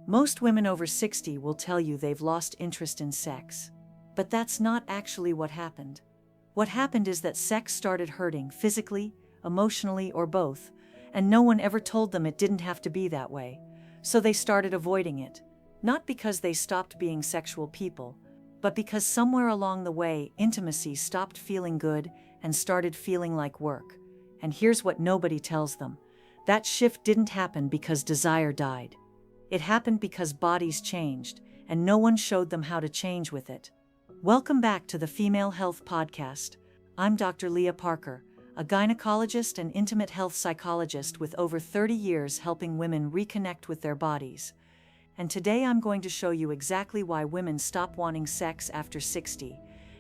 Most women over 60 will tell you they've lost interest in sex. But that's not actually what happened. What happened is that sex started hurting physically, emotionally, or both, and no one ever told them it didn't have to be that way. So they started avoiding it. Not because they stopped being sexual people, but because somewhere along the way, intimacy stopped feeling good and started feeling like work. And here's what nobody tells them. That shift didn't happen because desire died. It happened because bodies changed, and no one showed them how to change with it. Welcome back to the Female Health Podcast. I'm Dr. Leah Parker, a gynecologist and intimate health psychologist with over 30 years helping women reconnect with their bodies. And today I'm going to show you exactly why women stop wanting sex after 60,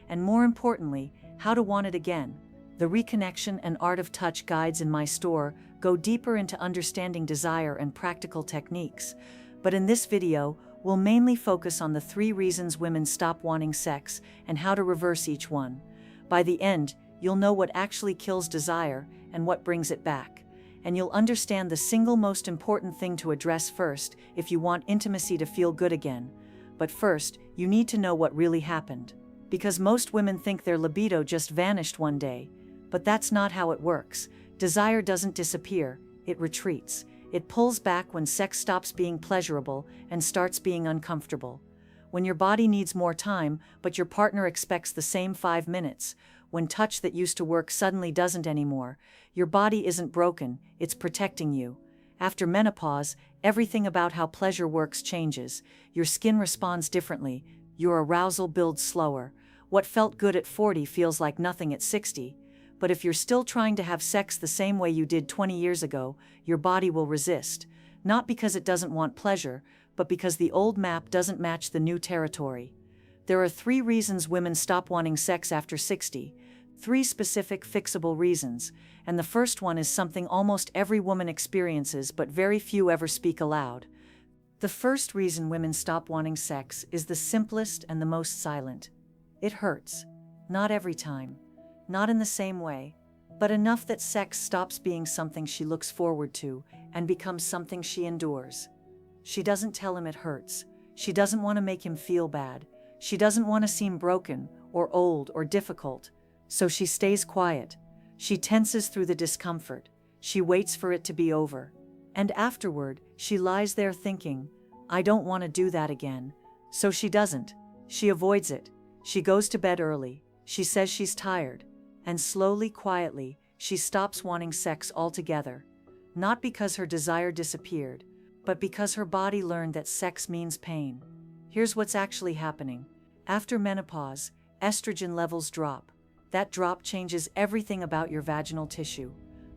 and more importantly, how to want it again. The Reconnection and Art of Touch guides in my store go deeper into understanding desire and practical techniques, but in this video, we'll mainly focus on the 3 reasons women stop wanting sex and how to reverse each one. By the end, you'll know what actually kills desire and what brings it back, and you'll understand the single most important thing to address first if you want intimacy to feel good again. But first, you need to know what really happened, because most women think their libido just vanished one day. But that's not how it works. Desire doesn't disappear, it retreats. It pulls back when sex stops being pleasurable and starts being uncomfortable. When your body needs more time, but your partner expects the same 5 minutes. When touch that used to work suddenly doesn't anymore. Your body isn't broken, it's protecting you. After menopause, everything about how pleasure works changes. Your skin responds differently, your arousal builds slower. What felt good at 40 feels like nothing at 60. But if you're still trying to have sex the same way you did 20 years ago, your body will resist. Not because it doesn't want pleasure, but because the old map doesn't match the new territory. There are 3 reasons women stop wanting sex after 60. 3 specific fixable reasons, and the first one is something almost every woman experiences but very few ever speak aloud. The first reason women stop wanting sex is the simplest and the most silent. It hurts. Not every time. Not in the same way, but enough that sex stops being something she looks forward to and becomes something she endures. She doesn't tell him it hurts. She doesn't want to make him feel bad. She doesn't want to seem broken or old or difficult. So she stays quiet. She tenses through the discomfort. She waits for it to be over. And afterward, she lies there thinking, I don't want to do that again. So she doesn't. She avoids it. She goes to bed early. She says she's tired. And slowly, quietly, she stops wanting sex altogether. Not because her desire disappeared, but because her body learned that sex means pain. Here's what's actually happening. After menopause, estrogen levels drop. That drop changes everything about your vaginal tissue.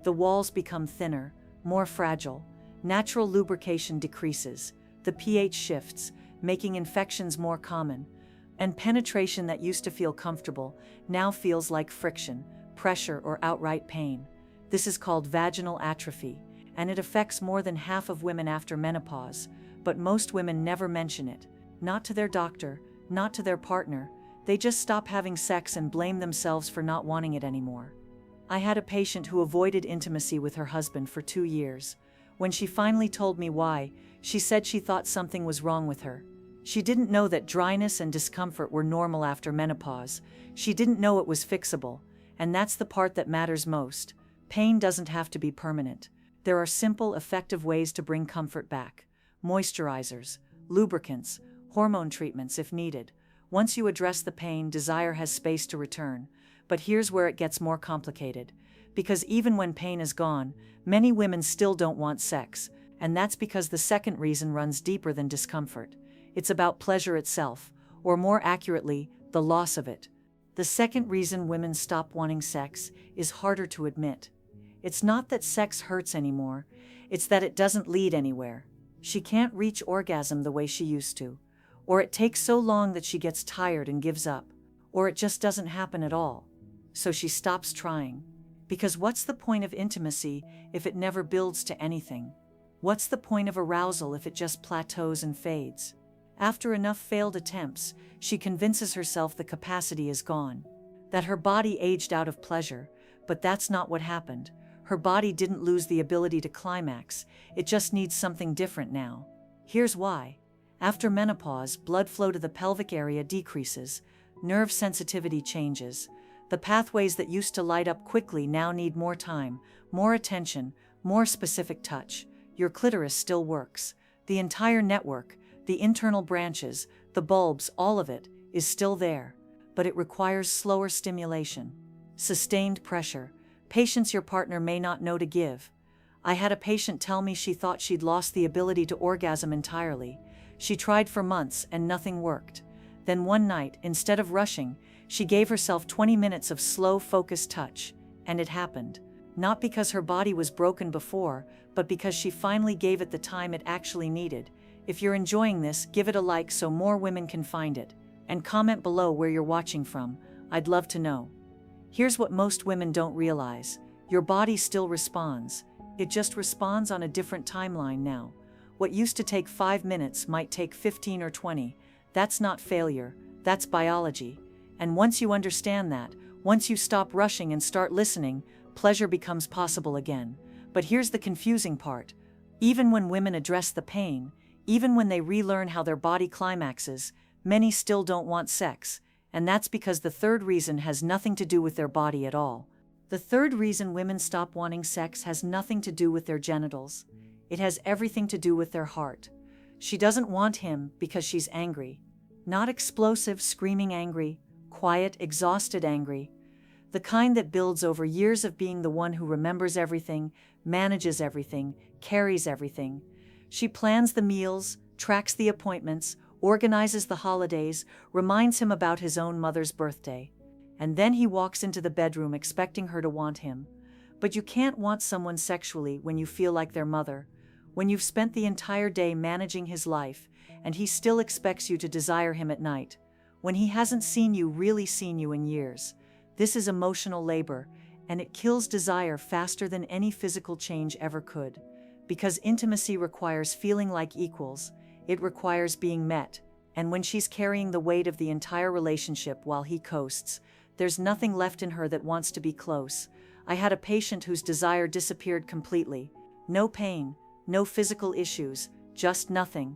The walls become thinner, more fragile. Natural lubrication decreases. The pH shifts, making infections more common. And penetration that used to feel comfortable now feels like friction, pressure, or outright pain. This is called vaginal atrophy, and it affects more than half of women after menopause, but most women never mention it. Not to their doctor, not to their partner. They just stop having sex and blame themselves for not wanting it anymore. I had a patient who avoided intimacy with her husband for 2 years. When she finally told me why, she said she thought something was wrong with her. She didn't know that dryness and discomfort were normal after menopause. She didn't know it was fixable, and that's the part that matters most. Pain doesn't have to be permanent. There are simple, effective ways to bring comfort back. Moisturizers, lubricants, hormone treatments if needed. Once you address the pain, desire has space to return. But here's where it gets more complicated. Because even when pain is gone, many women still don't want sex, and that's because the second reason runs deeper than discomfort. It's about pleasure itself, or more accurately, the loss of it. The second reason women stop wanting sex is harder to admit. It's not that sex hurts anymore, it's that it doesn't lead anywhere. She can't reach orgasm the way she used to, or it takes so long that she gets tired and gives up, or it just doesn't happen at all. So she stops trying. Because what's the point of intimacy if it never builds to anything? What's the point of arousal if it just plateaus and fades? After enough failed attempts, she convinces herself the capacity is gone, that her body aged out of pleasure, but that's not what happened. Her body didn't lose the ability to climax, it just needs something different now. Here's why. After menopause, blood flow to the pelvic area decreases, nerve sensitivity changes. The pathways that used to light up quickly now need more time, more attention, more specific touch. Your clitoris still works. The entire network, the internal branches, the bulbs, all of it, is still there. But it requires slower stimulation, sustained pressure, patience your partner may not know to give. I had a patient tell me she thought she'd lost the ability to orgasm entirely. She tried for months and nothing worked. Then one night, instead of rushing, she gave herself 20 minutes of slow, focused touch, and it happened. Not because her body was broken before, but because she finally gave it the time it actually needed. If you're enjoying this, give it a like so more women can find it. And comment below where you're watching from. I'd love to know. Here's what most women don't realize. Your body still responds. It just responds on a different timeline now. What used to take 5 minutes might take 15 or 20. That's not failure, that's biology. And once you understand that, once you stop rushing and start listening, pleasure becomes possible again. But here's the confusing part. Even when women address the pain, even when they relearn how their body climaxes, many still don't want sex. And that's because the third reason has nothing to do with their body at all. The third reason women stop wanting sex has nothing to do with their genitals. It has everything to do with their heart. She doesn't want him because she's angry. Not explosive, screaming angry, quiet, exhausted angry. The kind that builds over years of being the one who remembers everything, manages everything, carries everything. She plans the meals, tracks the appointments, organizes the holidays, reminds him about his own mother's birthday. And then he walks into the bedroom expecting her to want him. But you can't want someone sexually when you feel like their mother, when you've spent the entire day managing his life, and he still expects you to desire him at night, when he hasn't really seen you in years. This is emotional labor, and it kills desire faster than any physical change ever could. Because intimacy requires feeling like equals, it requires being met, and when she's carrying the weight of the entire relationship while he coasts, there's nothing left in her that wants to be close. I had a patient whose desire disappeared completely. No pain, no physical issues, just nothing.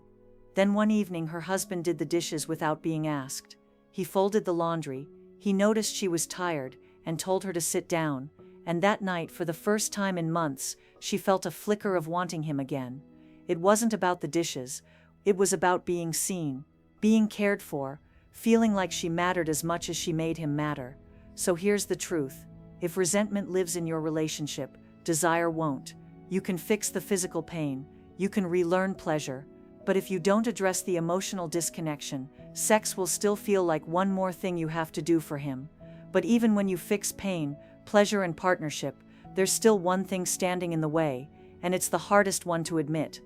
Then one evening her husband did the dishes without being asked. He folded the laundry, he noticed she was tired, and told her to sit down, and that night, for the first time in months, she felt a flicker of wanting him again. It wasn't about the dishes, it was about being seen, being cared for, feeling like she mattered as much as she made him matter. So here's the truth. If resentment lives in your relationship, desire won't. You can fix the physical pain, you can relearn pleasure, but if you don't address the emotional disconnection, sex will still feel like one more thing you have to do for him. But even when you fix pain, pleasure and partnership, there's still one thing standing in the way, and it's the hardest one to admit.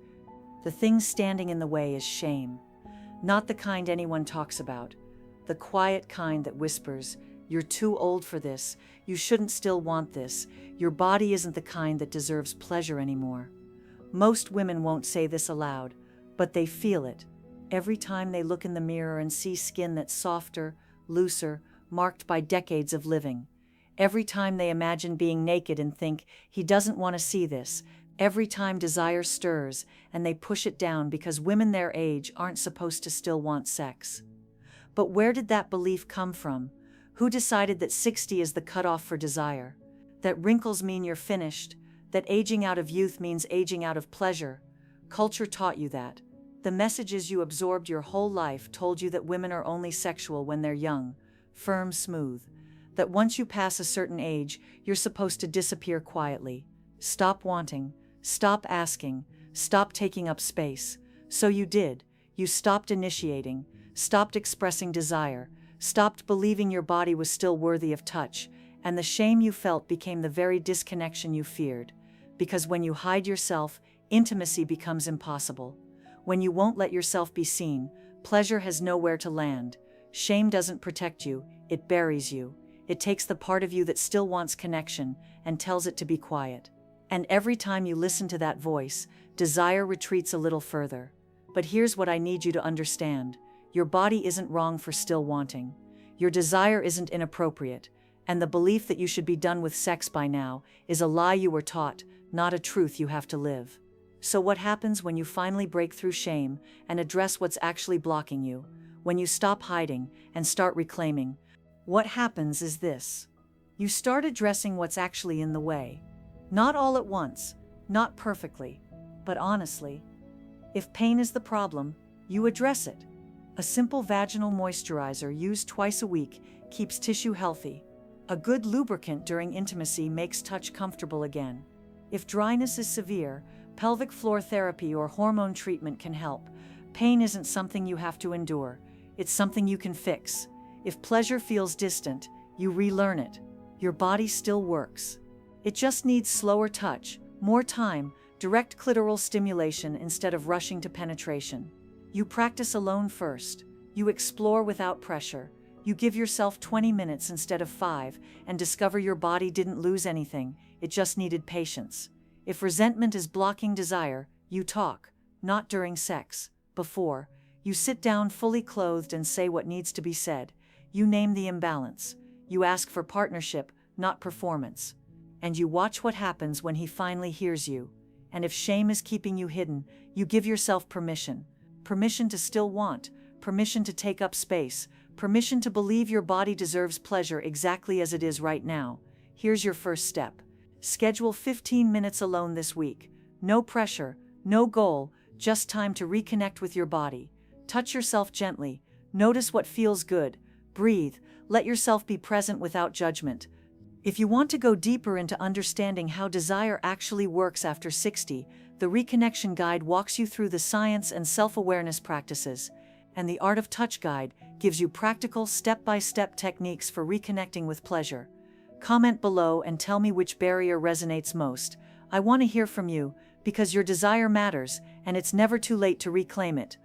The thing standing in the way is shame. Not the kind anyone talks about. The quiet kind that whispers, "You're too old for this, you shouldn't still want this, your body isn't the kind that deserves pleasure anymore." Most women won't say this aloud, but they feel it. Every time they look in the mirror and see skin that's softer, looser, marked by decades of living. Every time they imagine being naked and think, "He doesn't want to see this." Every time desire stirs and they push it down because women their age aren't supposed to still want sex. But where did that belief come from? Who decided that 60 is the cutoff for desire? That wrinkles mean you're finished? That aging out of youth means aging out of pleasure? Culture taught you that. The messages you absorbed your whole life told you that women are only sexual when they're young, firm, smooth. That once you pass a certain age, you're supposed to disappear quietly. Stop wanting, stop asking, stop taking up space. So you did. You stopped initiating, stopped expressing desire, stopped believing your body was still worthy of touch, and the shame you felt became the very disconnection you feared. Because when you hide yourself, intimacy becomes impossible. When you won't let yourself be seen, pleasure has nowhere to land. Shame doesn't protect you, it buries you. It takes the part of you that still wants connection and tells it to be quiet. And every time you listen to that voice, desire retreats a little further. But here's what I need you to understand. Your body isn't wrong for still wanting. Your desire isn't inappropriate. And the belief that you should be done with sex by now is a lie you were taught, not a truth you have to live. So what happens when you finally break through shame and address what's actually blocking you? When you stop hiding and start reclaiming? What happens is this. You start addressing what's actually in the way. Not all at once, not perfectly, but honestly. If pain is the problem, you address it. A simple vaginal moisturizer used twice a week keeps tissue healthy. A good lubricant during intimacy makes touch comfortable again. If dryness is severe, pelvic floor therapy or hormone treatment can help. Pain isn't something you have to endure, it's something you can fix. If pleasure feels distant, you relearn it. Your body still works. It just needs slower touch, more time, direct clitoral stimulation instead of rushing to penetration. You practice alone first. You explore without pressure. You give yourself 20 minutes instead of 5 and discover your body didn't lose anything, it just needed patience. If resentment is blocking desire, you talk, not during sex, before. You sit down fully clothed and say what needs to be said. You name the imbalance. You ask for partnership, not performance. And you watch what happens when he finally hears you. And if shame is keeping you hidden, you give yourself permission. Permission to still want, permission to take up space, permission to believe your body deserves pleasure exactly as it is right now. Here's your first step. Schedule 15 minutes alone this week. No pressure, no goal, just time to reconnect with your body. Touch yourself gently. Notice what feels good. Breathe. Let yourself be present without judgment. If you want to go deeper into understanding how desire actually works after 60, the Reconnection Guide walks you through the science and self-awareness practices, and the Art of Touch Guide gives you practical step-by-step techniques for reconnecting with pleasure. Comment below and tell me which barrier resonates most. I want to hear from you, because your desire matters, and it's never too late to reclaim it.